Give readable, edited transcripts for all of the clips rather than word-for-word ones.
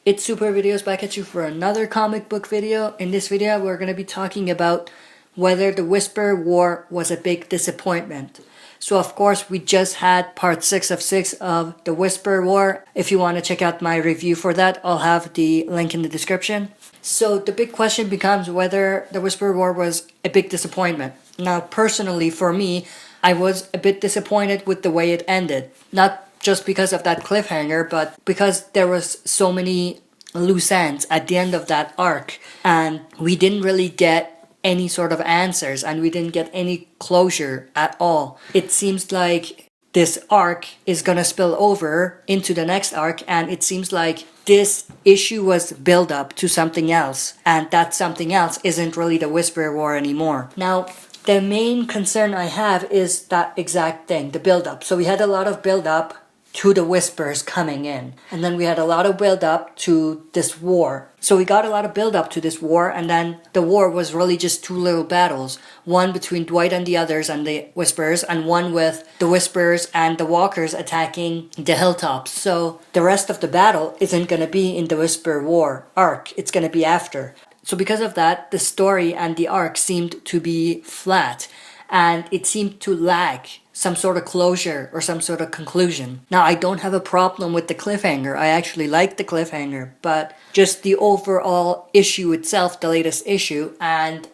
It's Super Videos back at you for another comic book video. In this video, we're going to be talking about whether the Whisper War was a big disappointment. So of course, we just had part 6 of 6 of the Whisper War. If you want to check out my review for that, I'll have the link in the description. So the big question becomes whether the Whisper War was a big disappointment. Now, personally, for me, I was a bit disappointed with the way it ended. Not just because of that cliffhanger, but because there was so many loose ends at the end of that arc, and we didn't really get any sort of answers, and we didn't get any closure at all. It seems like this arc is gonna spill over into the next arc, and it seems like this issue was build up to something else, and that something else isn't really the Whisper War anymore. Now, the main concern I have is that exact thing, the build up. So we had a lot of build up to the Whispers coming in. And then we had a lot of build up to this war. So we got a lot of build up to this war, and then the war was really just two little battles. One between Dwight and the others and the Whispers, and one with the Whispers and the Walkers attacking the hilltops. So the rest of the battle isn't gonna be in the Whisper War arc, it's gonna be after. So because of that, the story and the arc seemed to be flat, and it seemed to lack some sort of closure or some sort of conclusion. Now, I don't have a problem with the cliffhanger. I actually like the cliffhanger, but just the overall issue itself, the latest issue, and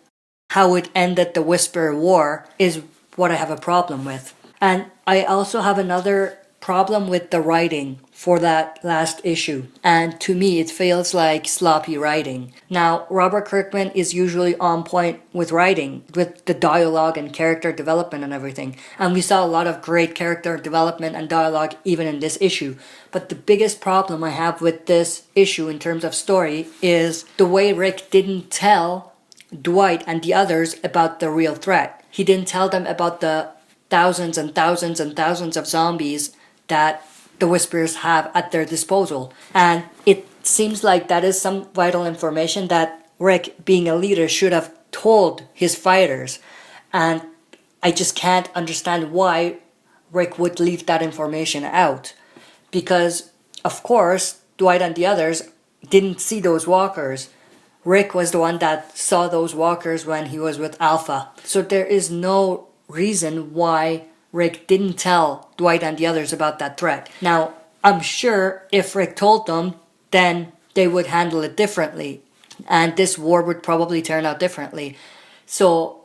how it ended the Whisper War is what I have a problem with. And I also have another problem with the writing for that last issue, and to me it feels like sloppy writing. Now, Robert Kirkman is usually on point with writing, with the dialogue and character development and everything, and we saw a lot of great character development and dialogue even in this issue. But the biggest problem I have with this issue in terms of story is the way Rick didn't tell Dwight and the others about the real threat. He didn't tell them about the thousands and thousands and thousands of zombies that the Whispers have at their disposal. And it seems like that is some vital information that Rick, being a leader, should have told his fighters. And I just can't understand why Rick would leave that information out. Because, of course, Dwight and the others didn't see those walkers. Rick was the one that saw those walkers when he was with Alpha. So there is no reason why Rick didn't tell Dwight and the others about that threat. Now, I'm sure if Rick told them, then they would handle it differently, and this war would probably turn out differently. So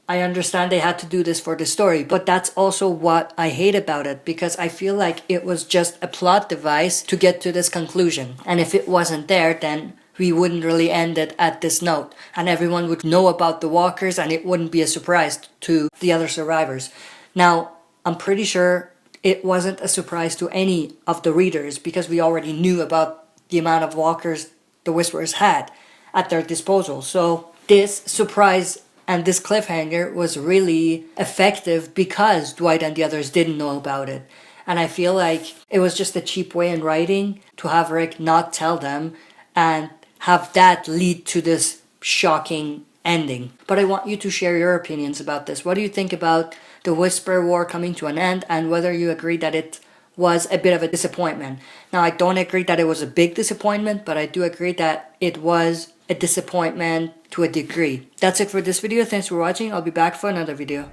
I understand they had to do this for the story, but that's also what I hate about it, because I feel like it was just a plot device to get to this conclusion. And if it wasn't there, then we wouldn't really end it at this note, and everyone would know about the walkers, and it wouldn't be a surprise to the other survivors. Now, I'm pretty sure it wasn't a surprise to any of the readers, because we already knew about the amount of walkers the Whisperers had at their disposal. So this surprise and this cliffhanger was really effective because Dwight and the others didn't know about it. And I feel like it was just a cheap way in writing to have Rick not tell them and have that lead to this shocking ending. But I want you to share your opinions about this. What do you think about the Whisper War coming to an end, and whether you agree that it was a bit of a disappointment? Now, I don't agree that it was a big disappointment, but I do agree that it was a disappointment to a degree. That's it for this video. Thanks for watching. I'll be back for another video.